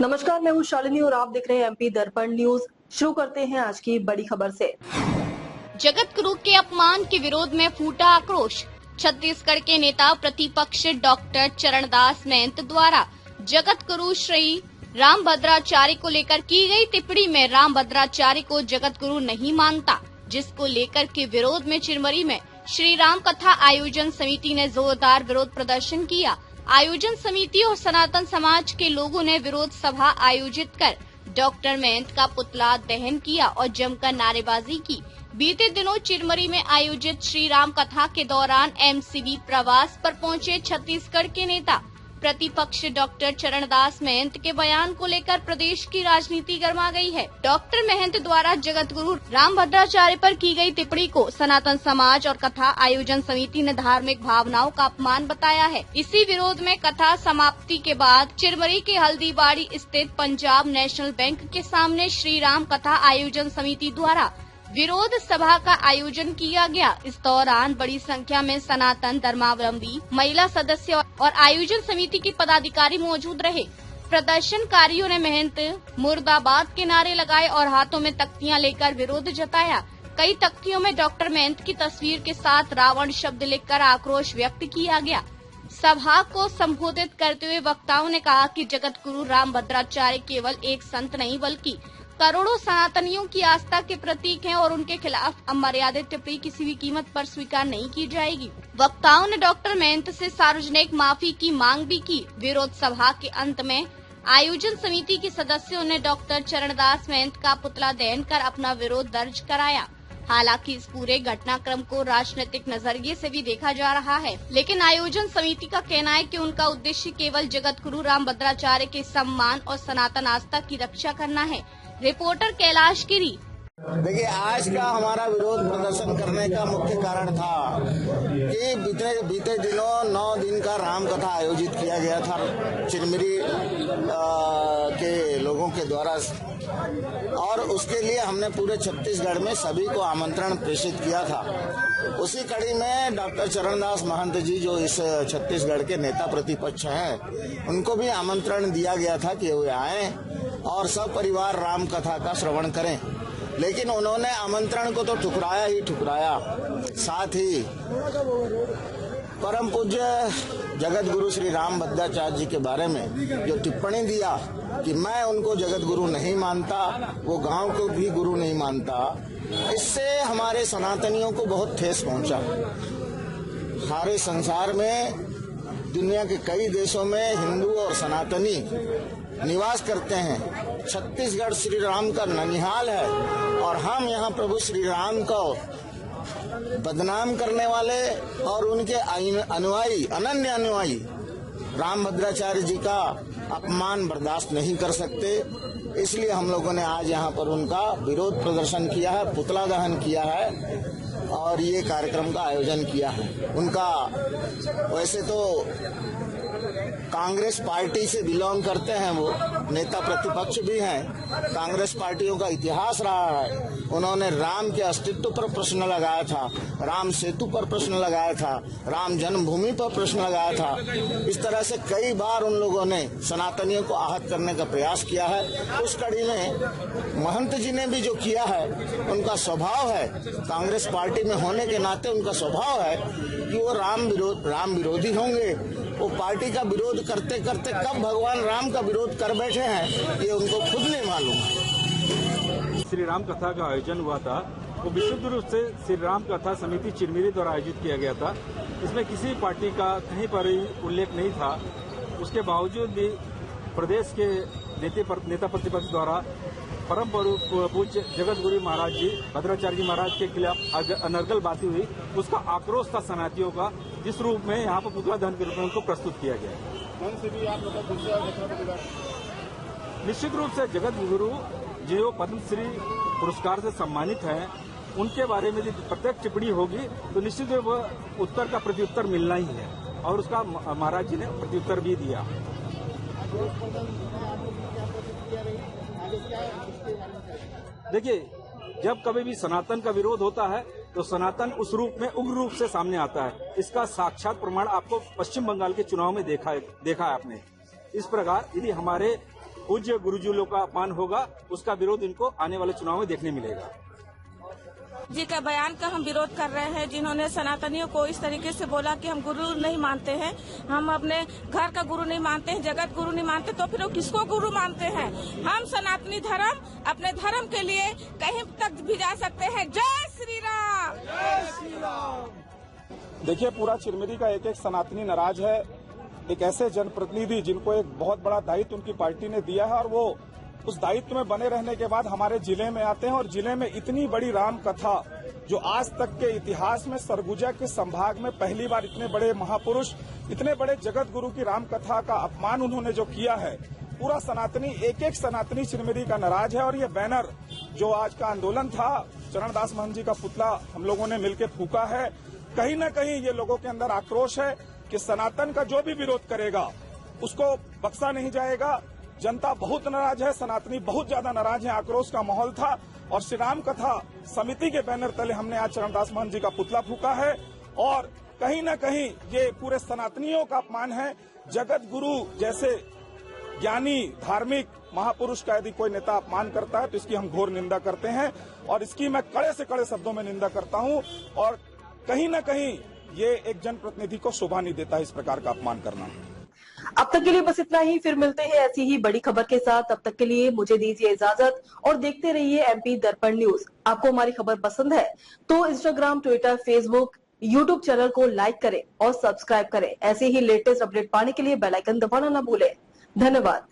नमस्कार, मैं हूँ शालिनी और आप देख रहे हैं एमपी दर्पण न्यूज। शुरू करते हैं आज की बड़ी खबर से। जगत गुरु के अपमान के विरोध में फूटा आक्रोश। छत्तीसगढ़ के नेता प्रतिपक्ष डॉक्टर चरणदास महंत द्वारा जगत गुरु श्री रामभद्राचार्य को लेकर की गई टिप्पणी में रामभद्राचार्य को जगत गुरु नहीं मानता, जिसको लेकर के विरोध में चिरमरी में श्री राम कथा आयोजन समिति ने जोरदार विरोध प्रदर्शन किया। आयोजन समिति और सनातन समाज के लोगों ने विरोध सभा आयोजित कर डॉक्टर महंत का पुतला दहन किया और जमकर नारेबाजी की। बीते दिनों चिरमरी में आयोजित श्री राम कथा के दौरान एमसीबी प्रवास पर पहुंचे छत्तीसगढ़ के नेता प्रतिपक्ष डॉक्टर चरणदास महंत के बयान को लेकर प्रदेश की राजनीति गर्मा गई है। डॉक्टर महंत द्वारा जगत गुरु रामभद्राचार्य पर की गई टिप्पणी को सनातन समाज और कथा आयोजन समिति ने धार्मिक भावनाओं का अपमान बताया है। इसी विरोध में कथा समाप्ति के बाद चिरमरी के हल्दीबाड़ी स्थित पंजाब नेशनल बैंक के सामने श्री राम कथा आयोजन समिति द्वारा विरोध सभा का आयोजन किया गया। इस दौरान बड़ी संख्या में सनातन धर्मावलंबी महिला सदस्य और आयोजन समिति के पदाधिकारी मौजूद रहे। प्रदर्शनकारियों ने महंत मुर्दाबाद के नारे लगाए और हाथों में तख्तियां लेकर विरोध जताया। कई तख्तियों में डॉक्टर महंत की तस्वीर के साथ रावण शब्द लिखकर आक्रोश व्यक्त किया गया। सभा को संबोधित करते हुए वक्ताओं ने कहा कि जगत गुरु रामभद्राचार्य केवल एक संत नहीं बल्कि करोड़ों सनातनियों की आस्था के प्रतीक हैं और उनके खिलाफ अमर्यादित टिप्पणी किसी भी कीमत पर स्वीकार नहीं की जाएगी। वक्ताओं ने डॉक्टर महंत से सार्वजनिक माफी की मांग भी की। विरोध सभा के अंत में आयोजन समिति के सदस्यों ने डॉक्टर चरणदास महंत का पुतला दहन कर अपना विरोध दर्ज कराया। हालांकि इस पूरे घटनाक्रम को राजनीतिक नजरिए से भी देखा जा रहा है, लेकिन आयोजन समिति का कहना है कि उनका उद्देश्य केवल जगत गुरु रामभद्राचार्य के सम्मान और सनातन आस्था की रक्षा करना है। रिपोर्टर कैलाश गिरी। देखिए, आज का हमारा विरोध प्रदर्शन करने का मुख्य कारण था कि बीते दिनों 9 दिन का राम कथा आयोजित किया गया था चिरमिरी के लोगों के द्वारा, और उसके लिए हमने पूरे छत्तीसगढ़ में सभी को आमंत्रण प्रेषित किया था। उसी कड़ी में डॉक्टर चरणदास महंत जी, जो इस छत्तीसगढ़ के नेता प्रतिपक्ष हैं, उनको भी आमंत्रण दिया गया था कि वे आएं और सब परिवार राम कथा का श्रवण करें, लेकिन उन्होंने आमंत्रण को तो ठुकराया ही ठुकराया। साथ ही परम पूज्य जगत गुरु श्री रामभद्राचार्य जी के बारे में जो टिप्पणी दिया कि मैं उनको जगत गुरु नहीं मानता, वो गांव को भी गुरु नहीं मानता, इससे हमारे सनातनियों को बहुत ठेस पहुंचा। सारे संसार में, दुनिया के कई देशों में हिंदू और सनातनी निवास करते हैं। छत्तीसगढ़ श्री राम का ननिहाल है और हम यहाँ प्रभु श्री राम को बदनाम करने वाले और उनके अनुयायी, अनन्य अनुयायी रामभद्राचार्य जी का अपमान बर्दाश्त नहीं कर सकते। इसलिए हम लोगों ने आज यहाँ पर उनका विरोध प्रदर्शन किया है, पुतला दहन किया है और ये कार्यक्रम का आयोजन किया है। उनका वैसे तो कांग्रेस पार्टी से बिलोंग करते हैं, वो नेता प्रतिपक्ष भी हैं। कांग्रेस पार्टियों का इतिहास रहा है। उन्होंने राम के अस्तित्व पर प्रश्न लगाया था, राम सेतु पर प्रश्न लगाया था, राम जन्मभूमि पर प्रश्न लगाया था। इस तरह से कई बार उन लोगों ने सनातनियों को आहत करने का प्रयास किया है। उस कड़ी में महंत जी ने भी जो किया है, उनका स्वभाव है, कांग्रेस पार्टी में होने के नाते उनका स्वभाव है कि वो राम विरोधी होंगे। वो पार्टी का विरोध करते करते कब भगवान राम का विरोध कर बैठे हैं, ये उनको खुद नहीं मालूम। श्री राम कथा का आयोजन हुआ था, वो विशुद्ध रूप से श्री राम कथा समिति चिरमिरी द्वारा आयोजित किया गया था। इसमें किसी पार्टी का कहीं पर ही उल्लेख नहीं था। उसके बावजूद भी प्रदेश के नेता प्रतिपक्ष द्वारा परम पूज्य जगत गुरु महाराज जी, भद्राचार्य जी महाराज के खिलाफ अनर्गल बातें हुई। उसका आक्रोश था सनातियों का, जिस रूप में यहाँ पर पुतला दहन के रूप में उनको प्रस्तुत किया गया। निश्चित रूप से जगत गुरु जो पद्मश्री पुरस्कार से सम्मानित हैं, उनके बारे में यदि प्रत्येक टिप्पणी होगी तो निश्चित रूप से उत्तर का प्रत्युत्तर मिलना ही है, और उसका महाराज जी ने प्रत्युत्तर भी दिया। देखिए, जब कभी भी सनातन का विरोध होता है तो सनातन उस रूप में उग्र रूप से सामने आता है। इसका साक्षात प्रमाण आपको पश्चिम बंगाल के चुनाव में देखा है आपने। इस प्रकार यदि हमारे पूज्य गुरुजनों का अपमान होगा, उसका विरोध इनको आने वाले चुनाव में देखने मिलेगा। जी का बयान का हम विरोध कर रहे हैं, जिन्होंने सनातनियों को इस तरीके से बोला कि हम गुरु नहीं मानते हैं, हम अपने घर का गुरु नहीं मानते हैं, जगत गुरु नहीं मानते, तो फिर वो किसको गुरु मानते हैं? हम सनातनी धर्म अपने धर्म के लिए कहीं तक भी जा सकते हैं। जय श्री राम, जय श्री राम। देखिए, पूरा चिरमिरी का एक एक सनातनी नाराज है। एक ऐसे जनप्रतिनिधि जिनको एक बहुत बड़ा दायित्व उनकी पार्टी ने दिया है और वो उस दायित्व में बने रहने के बाद हमारे जिले में आते हैं और जिले में इतनी बड़ी राम कथा जो आज तक के इतिहास में सरगुजा के संभाग में पहली बार इतने बड़े महापुरुष, इतने बड़े जगत गुरु की राम कथा का अपमान उन्होंने जो किया है, पूरा सनातनी एक एक सनातनी चिरमिरी का नाराज है। और ये बैनर जो आज का आंदोलन था, चरणदास महंत जी का पुतला हम लोगों ने मिलकर फूका है, कहीं न कहीं ये लोगों के अंदर आक्रोश है कि सनातन का जो भी विरोध करेगा उसको बख्शा नहीं जाएगा। जनता बहुत नाराज है, सनातनी बहुत ज्यादा नाराज है, आक्रोश का माहौल था। और श्री राम कथा समिति के बैनर तले हमने आज चरणदास महंत जी का पुतला फूका है और कहीं न कहीं ये पूरे सनातनियों का अपमान है। जगत गुरु जैसे ज्ञानी धार्मिक महापुरुष का यदि कोई नेता अपमान करता है तो इसकी हम घोर निंदा करते हैं और इसकी मैं कड़े से कड़े शब्दों में निंदा करता हूं। और कहीं न कहीं ये एक जनप्रतिनिधि को शोभा नहीं देता इस प्रकार का अपमान करना। अब तक के लिए बस इतना ही, फिर मिलते हैं ऐसी ही बड़ी खबर के साथ। तब तक के लिए मुझे दीजिए इजाजत और देखते रहिए एमपी दर्पण न्यूज। आपको हमारी खबर पसंद है तो Instagram, Twitter, Facebook, YouTube channel को लाइक करें और सब्सक्राइब करें। ऐसे ही लेटेस्ट अपडेट पाने के लिए बेल आइकन दबाना न भूलें। धन्यवाद।